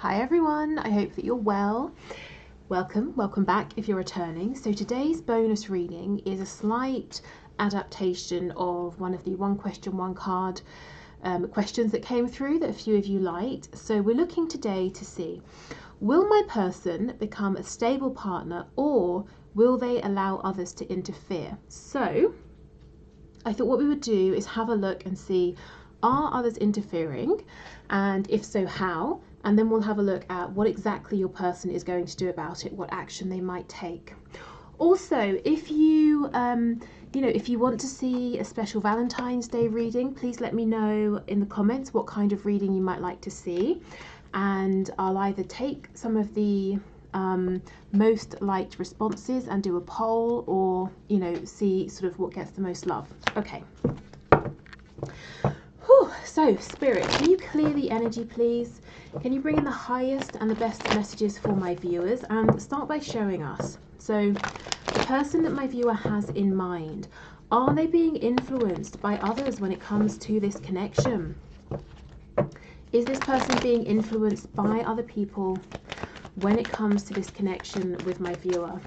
Hi everyone, I hope that you're well. Welcome back if you're returning. So today's bonus reading is a slight adaptation of one of the one question, one card questions that came through that a few of you liked. So we're looking today to see, will my person become a stable partner or will they allow others to interfere? So I thought what we would do is have a look and see, are others interfering, and if so, how? And then we'll have a look at what exactly your person is going to do about it, what action they might take. Also, if you if you want to see a special Valentine's Day reading, please let me know in the comments what kind of reading you might like to see, and I'll either take some of the most liked responses and do a poll, or see sort of what gets the most love. Okay. So Spirit, can you clear the energy, please? Can you bring in the highest and the best messages for my viewers, and start by showing us, so the person that my viewer has in mind, are they being influenced by others when it comes to this connection? Is this person being influenced by other people when it comes to this connection with my viewer?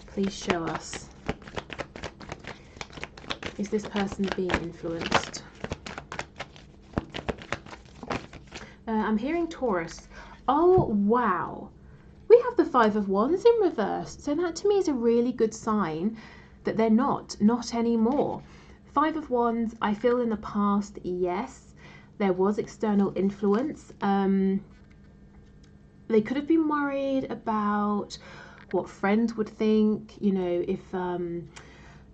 Please show us. Is this person being influenced? I'm hearing Taurus. Oh, wow. We have the Five of Wands in reverse. So that to me is a really good sign that they're not anymore. Five of Wands, I feel in the past, yes, there was external influence. They could have been worried about what friends would think, if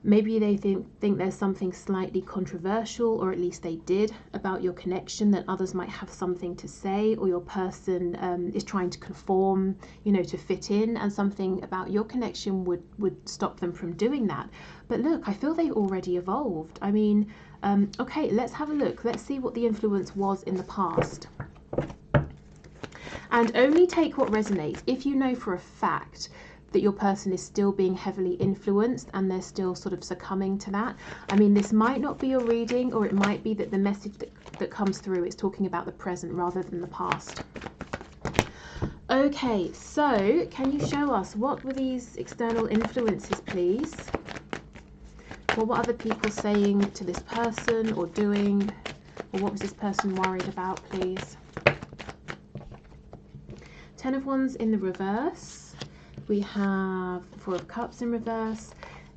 maybe they think there's something slightly controversial, or at least they did, about your connection, that others might have something to say, or your person is trying to conform, to fit in, and something about your connection would stop them from doing that. But look, I feel they've already evolved. I mean, okay, let's have a look. Let's see what the influence was in the past. And only take what resonates. If you know for a fact that your person is still being heavily influenced and they're still sort of succumbing to that, I mean, this might not be your reading, or it might be that the message that comes through is talking about the present rather than the past. Okay, so can you show us, what were these external influences, please? What were other people saying to this person or doing, or what was this person worried about, please? Ten of Wands in the reverse. We have Four of Cups in reverse.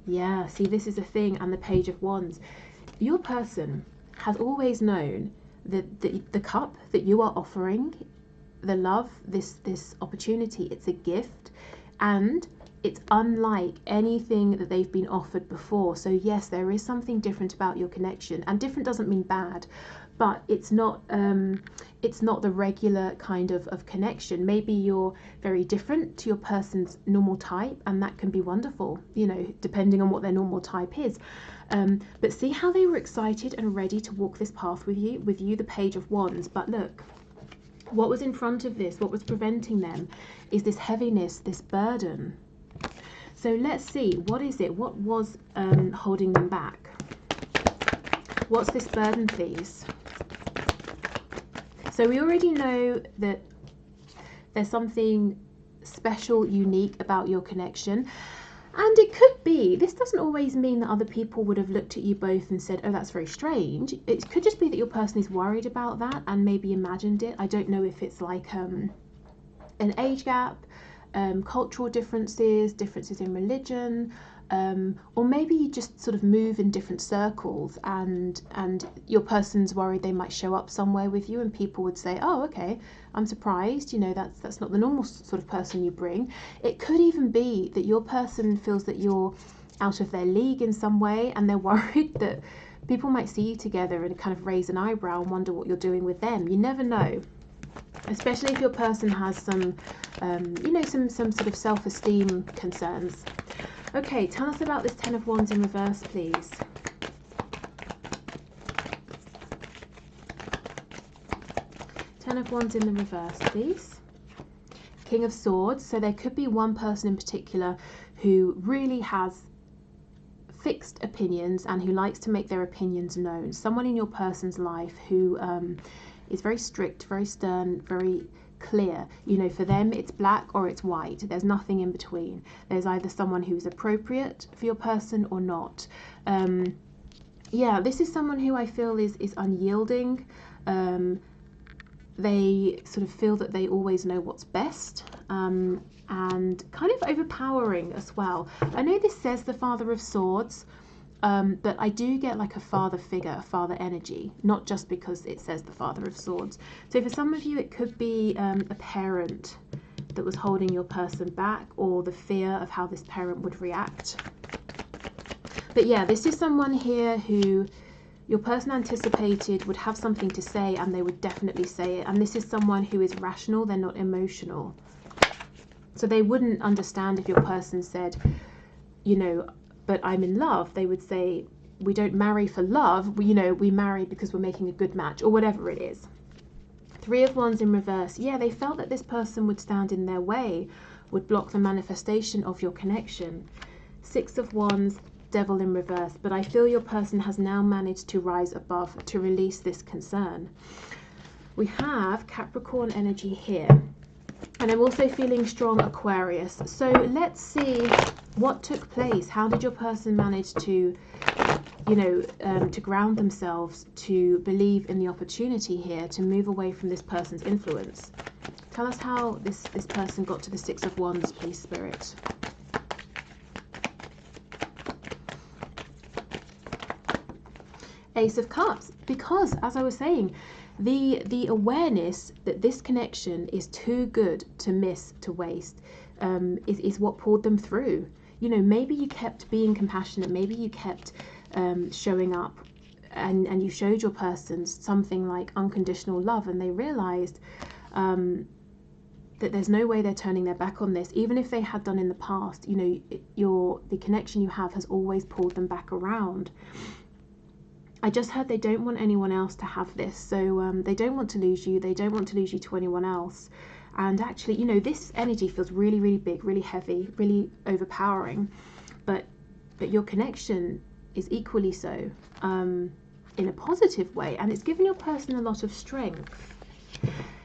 Yeah, see, this is a thing, and the Page of Wands. Your person has always known that the cup that you are offering, the love, this opportunity, it's a gift, and it's unlike anything that they've been offered before. So yes, there is something different about your connection, and different doesn't mean bad, but it's not the regular kind of connection. Maybe you're very different to your person's normal type, and that can be wonderful, depending on what their normal type is. But see how they were excited and ready to walk this path with you, the Page of Wands. But look, what was in front of this, what was preventing them, is this heaviness, this burden. So let's see, what is it? What was holding them back? What's this burden, please? So we already know that there's something special, unique about your connection. And it could be, this doesn't always mean that other people would have looked at you both and said, oh, that's very strange. It could just be that your person is worried about that and maybe imagined it. I don't know if it's like an age gap, cultural differences in religion, or maybe you just sort of move in different circles, and your person's worried they might show up somewhere with you and people would say, oh, okay, I'm surprised, that's not the normal sort of person you bring. It could even be that your person feels that you're out of their league in some way, and they're worried that people might see you together and kind of raise an eyebrow and wonder what you're doing with them. You never know, especially if your person has some some sort of self-esteem concerns. Okay, tell us about this Ten of Wands in reverse, please. Ten of Wands in the reverse, please. King of Swords. So there could be one person in particular who really has fixed opinions and who likes to make their opinions known. Someone in your person's life who is very strict, very stern, very clear. You know, for them it's black or it's white. There's nothing in between. There's either someone who's appropriate for your person or not. Yeah, this is someone who I feel is unyielding. They sort of feel that they always know what's best, and kind of overpowering as well. I know this says the Father of Swords, but I do get like a father figure, a father energy, not just because it says the Father of Swords. So for some of you, it could be a parent that was holding your person back, or the fear of how this parent would react. But yeah, this is someone here who your person anticipated would have something to say, and they would definitely say it. And this is someone who is rational, they're not emotional. So they wouldn't understand if your person said, you know, but I'm in love. They would say, we don't marry for love, you know, we marry because we're making a good match, or whatever it is. Three of Wands in reverse. Yeah, they felt that this person would stand in their way, would block the manifestation of your connection. Six of Wands, Devil in reverse. But I feel your person has now managed to rise above, to release this concern. We have Capricorn energy here. And I'm also feeling strong Aquarius. So let's see what took place. How did your person manage to, you know, to ground themselves, to believe in the opportunity here, to move away from this person's influence? Tell us how this person got to the Six of Wands, please, Spirit. Ace of Cups. Because, as I was saying, the awareness that this connection is too good to miss, to waste, is what pulled them through. You know, maybe you kept being compassionate, maybe you kept showing up, and you showed your person something like unconditional love, and they realized that there's no way they're turning their back on this. Even if they had done in the past, you know, the connection you have has always pulled them back around. I just heard they don't want anyone else to have this, so they don't want to lose you, they don't want to lose you to anyone else. And actually, you know, this energy feels really, really big, really heavy, really overpowering, but your connection is equally so, in a positive way, and it's given your person a lot of strength.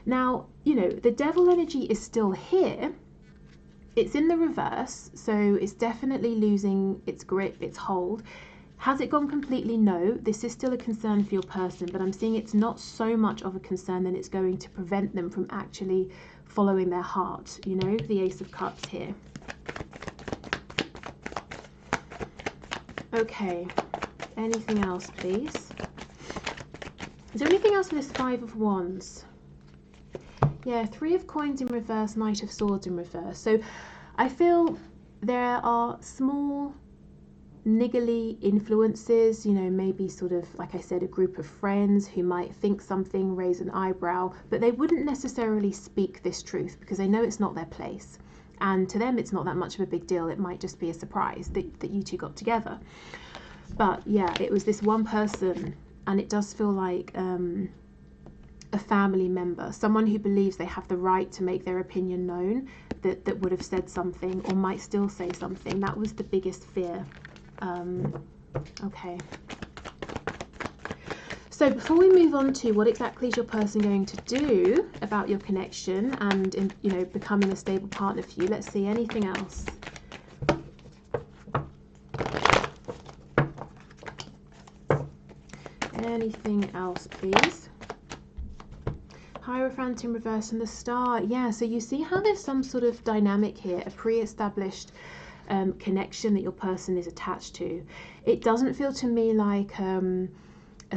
Now, you know, the Devil energy is still here. It's in the reverse, so it's definitely losing its grip, its hold. Has it gone completely? No. This is still a concern for your person, but I'm seeing it's not so much of a concern that it's going to prevent them from actually following their heart. You know, the Ace of Cups here. Okay, anything else, please? Is there anything else with this Five of Wands? Yeah, Three of Coins in reverse, Knight of Swords in reverse. So I feel there are small niggly influences, you know, maybe sort of, like I said, a group of friends who might think something, raise an eyebrow, but they wouldn't necessarily speak this truth because they know it's not their place. And to them, it's not that much of a big deal. It might just be a surprise that you two got together. But yeah, it was this one person, and it does feel like a family member, someone who believes they have the right to make their opinion known, that would have said something or might still say something. That was the biggest fear. Okay. So before we move on to what exactly is your person going to do about your connection and, you know, becoming a stable partner for you, let's see anything else. Anything else, please? Hierophant in reverse and the Star. Yeah, so you see how there's some sort of dynamic here, a pre-established connection that your person is attached to. It doesn't feel to me like a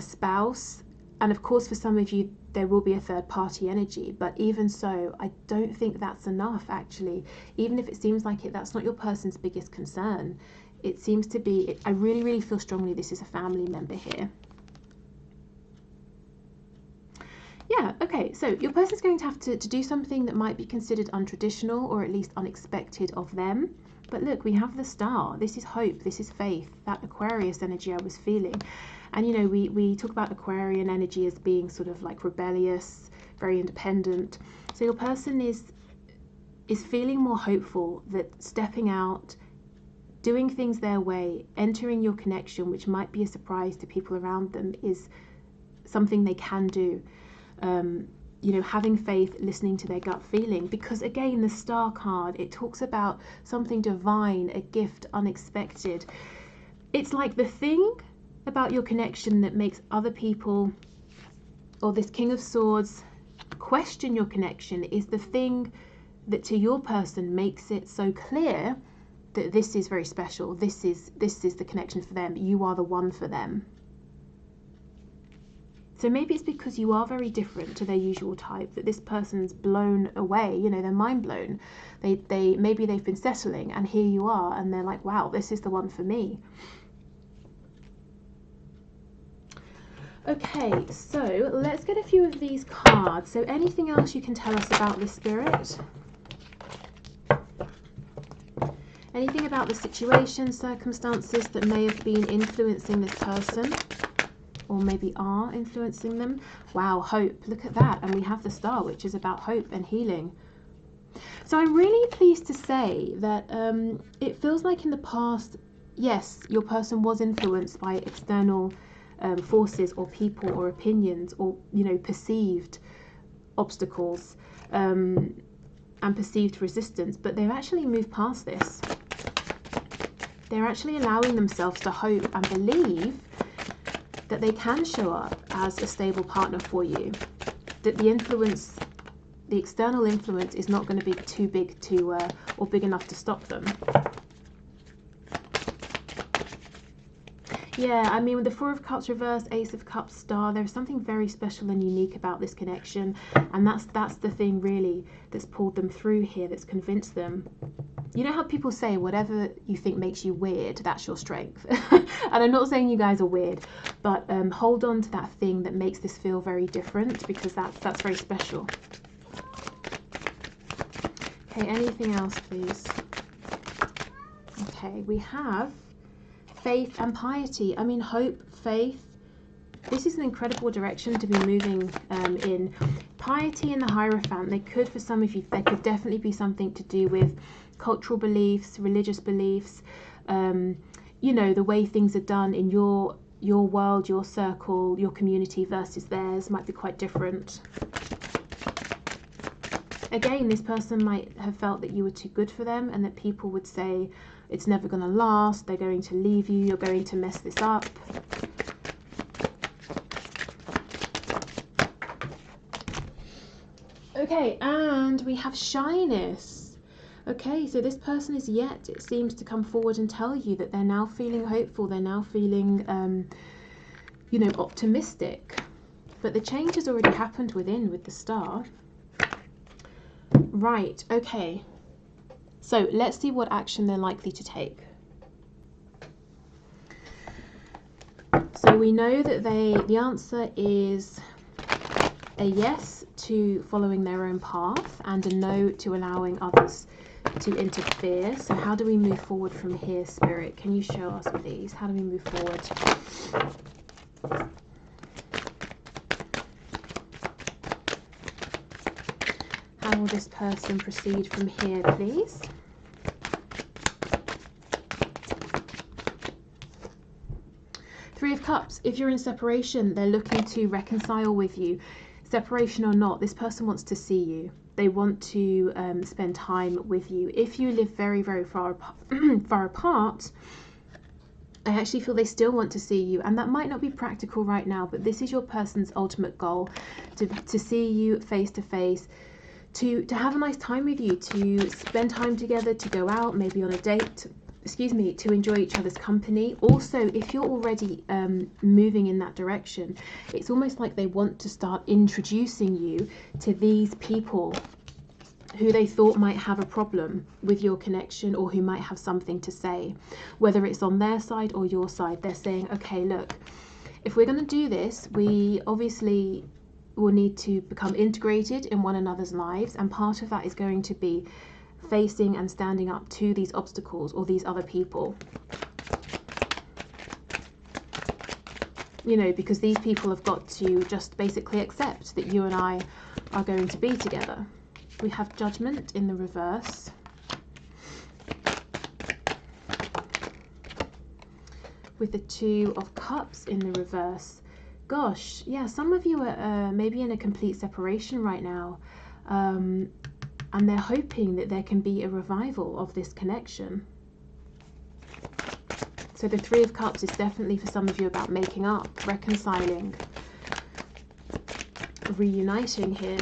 spouse, and of course for some of you there will be a third party energy, but even so, I don't think that's enough actually. Even if it seems like it, that's not your person's biggest concern. It seems to be, I really, really feel strongly this is a family member here. Yeah, okay, so your person's going to have to do something that might be considered untraditional or at least unexpected of them. But look, we have the Star. This is hope, this is faith, that Aquarius energy I was feeling. And you know, we talk about Aquarian energy as being sort of like rebellious, very independent. So your person is feeling more hopeful that stepping out, doing things their way, entering your connection, which might be a surprise to people around them, is something they can do. you know, having faith, listening to their gut feeling. Because again, the Star card, it talks about something divine, a gift, unexpected. It's like the thing about your connection that makes other people, or this King of Swords, question your connection is the thing that to your person makes it so clear that this is very special. This is the connection for them. You are the one for them. So maybe it's because you are very different to their usual type that this person's blown away, you know, they're mind blown. Maybe they've been settling and here you are and they're like, wow, this is the one for me. Okay, so let's get a few of these cards. So anything else you can tell us about the Spirit? Anything about the situation, circumstances that may have been influencing this person? Or maybe are influencing them? Wow, hope, look at that. And we have the Star, which is about hope and healing. So I'm really pleased to say that it feels like in the past, yes, your person was influenced by external forces or people or opinions or, you know, perceived obstacles and perceived resistance, but they've actually moved past this. They're actually allowing themselves to hope and believe that they can show up as a stable partner for you, that the influence, the external influence is not going to be too big to or big enough to stop them. Yeah, I mean, with the Four of Cups reversed, Ace of Cups, Star, there's something very special and unique about this connection, and that's the thing really that's pulled them through here, that's convinced them. You know how people say whatever you think makes you weird, that's your strength. And I'm not saying you guys are weird, but hold on to that thing that makes this feel very different, because that's very special. Okay, anything else, please? Okay, we have faith and piety. I mean, hope, faith. This is an incredible direction to be moving in. Piety and the Hierophant, they could, for some of you, there could definitely be something to do with cultural beliefs, religious beliefs, you know, the way things are done in your world, your circle, your community versus theirs might be quite different. Again, this person might have felt that you were too good for them and that people would say it's never going to last, they're going to leave you, you're going to mess this up. Okay, and we have shyness. Okay, so this person is yet, it seems, to come forward and tell you that they're now feeling hopeful, they're now feeling, you know, optimistic. But the change has already happened within with the Star. Right, okay. So let's see what action they're likely to take. So we know that the answer is a yes to following their own path and a no to allowing others to interfere. So how do we move forward from here, Spirit? Can you show us, please? How do we move forward? How will this person proceed from here, please? Three of Cups. If you're in separation, they're looking to reconcile with you. Separation or not, this person wants to see you. They want to spend time with you. If you live very, very far apart, I actually feel they still want to see you, and that might not be practical right now, but this is your person's ultimate goal, to see you face to face, to have a nice time with you, to spend time together, to go out, maybe on a date, to enjoy each other's company. Also, if you're already moving in that direction, it's almost like they want to start introducing you to these people who they thought might have a problem with your connection, or who might have something to say, whether it's on their side or your side. They're saying, okay, look, if we're going to do this, we obviously will need to become integrated in one another's lives, and part of that is going to be facing and standing up to these obstacles or these other people, you know, because these people have got to just basically accept that you and I are going to be together. We have Judgment in the reverse. With the Two of Cups in the reverse. Gosh, yeah, some of you are maybe in a complete separation right now, and they're hoping that there can be a revival of this connection. So the Three of Cups is definitely for some of you about making up, reconciling, reuniting here.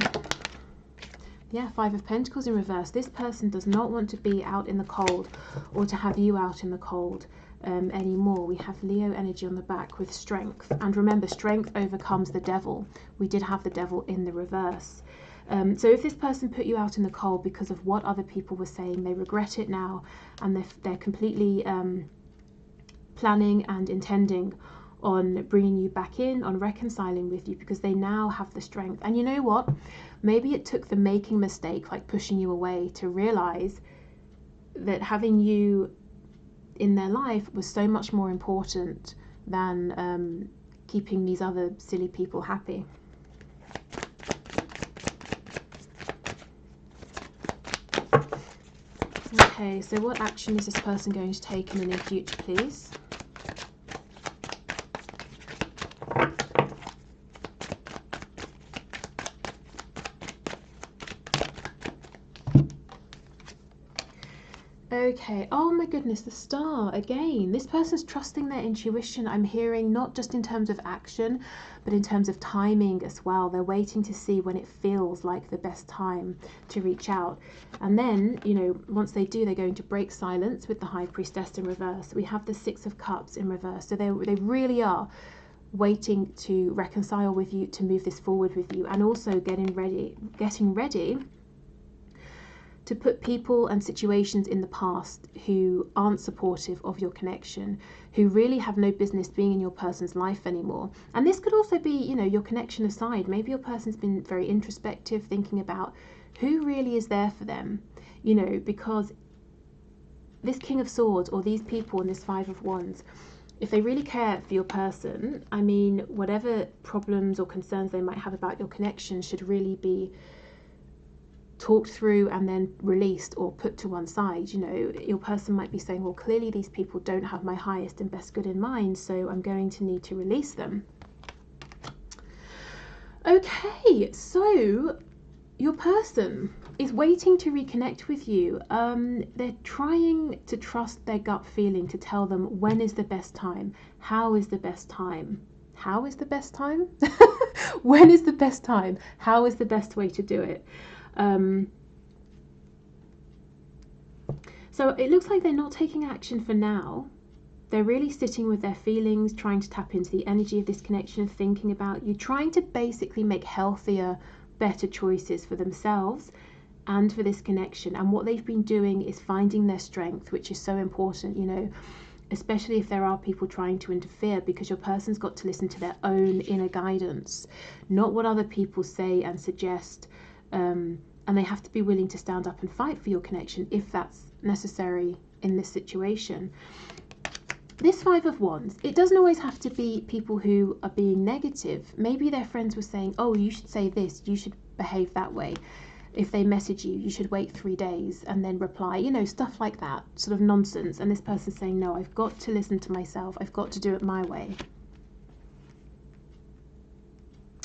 Yeah, Five of Pentacles in reverse. This person does not want to be out in the cold or to have you out in the cold anymore. We have Leo energy on the back with strength. And remember, strength overcomes the devil. We did have the devil in the reverse. So if this person put you out in the cold because of what other people were saying, they regret it now, and they're completely planning and intending on bringing you back in, on reconciling with you, because they now have the strength. And you know what? Maybe it took them making a mistake, like pushing you away, to realize that having you in their life was so much more important than keeping these other silly people happy. Okay, so what action is this person going to take in the near future, please? Okay, oh my goodness, the Star again. This person's trusting their intuition. I'm hearing not just in terms of action, but in terms of timing as well. They're waiting to see when it feels like the best time to reach out. And then, you know, once they do, they're going to break silence with the High Priestess in reverse. We have the Six of Cups in reverse. So they really are waiting to reconcile with you, to move this forward with you, and also getting ready to put people and situations in the past who aren't supportive of your connection, who really have no business being in your person's life anymore. And this could also be, you know, your connection aside. Maybe your person's been very introspective, thinking about who really is there for them, you know, because this King of Swords, or these people in this Five of Wands, if they really care for your person, I mean, whatever problems or concerns they might have about your connection should really be talked through and then released or put to one side. You know, your person might be saying, well, clearly these people don't have my highest and best good in mind, so I'm going to need to release them. Okay, so your person is waiting to reconnect with you. They're trying to trust their gut feeling to tell them when is the best time, how is the best time, how is the best time, when is the best time, how is the best way to do it. So it looks like they're not taking action for now. They're really sitting with their feelings, trying to tap into the energy of this connection, thinking about you, trying to basically make healthier, better choices for themselves and for this connection. And what they've been doing is finding their strength, which is so important, you know, especially if there are people trying to interfere, because your person's got to listen to their own inner guidance, not what other people say and suggest. And they have to be willing to stand up and fight for your connection if that's necessary in this situation. This Five of Wands, it doesn't always have to be people who are being negative. Maybe their friends were saying, oh, you should say this, you should behave that way. If they message you, you should wait 3 days and then reply, you know, stuff like that, sort of nonsense. And this person's saying, no, I've got to listen to myself, I've got to do it my way.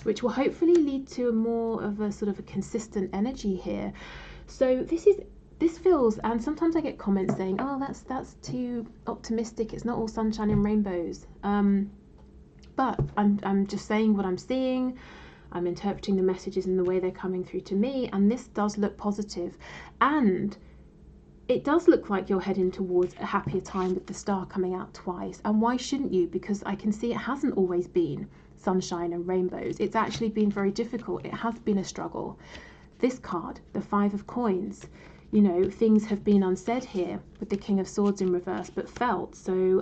Which will hopefully lead to a more of a sort of a consistent energy here. So this feels, and sometimes I get comments saying, oh, that's too optimistic, it's not all sunshine and rainbows. But I'm just saying what I'm seeing. I'm interpreting the messages in the way they're coming through to me, and this does look positive. And it does look like you're heading towards a happier time with the Star coming out twice. And why shouldn't you? Because I can see it hasn't always been sunshine and rainbows. It's actually been very difficult. It has been a struggle. This card, the Five of Coins, you know, things have been unsaid here with the King of Swords in reverse, but felt. So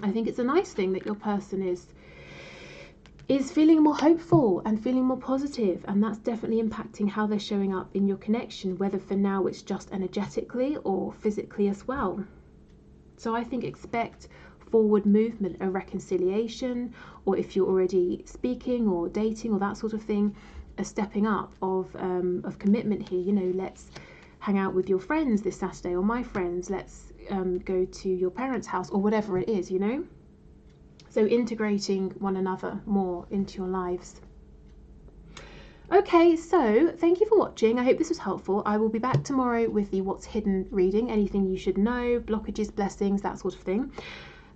I think it's a nice thing that your person is feeling more hopeful and feeling more positive, and that's definitely impacting how they're showing up in your connection, whether for now it's just energetically or physically as well. So I think expect forward movement, a reconciliation, or if you're already speaking or dating or that sort of thing, a stepping up of commitment here. You know, let's hang out with your friends this Saturday, or my friends, let's go to your parents' house, or whatever it is, you know. So integrating one another more into your lives. Okay, so thank you for watching. I hope this was helpful. I will be back tomorrow with the What's Hidden reading, anything you should know, blockages, blessings, that sort of thing.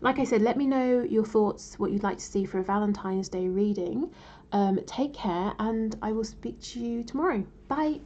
Like I said, let me know your thoughts, what you'd like to see for a Valentine's Day reading. Take care, and I will speak to you tomorrow. Bye.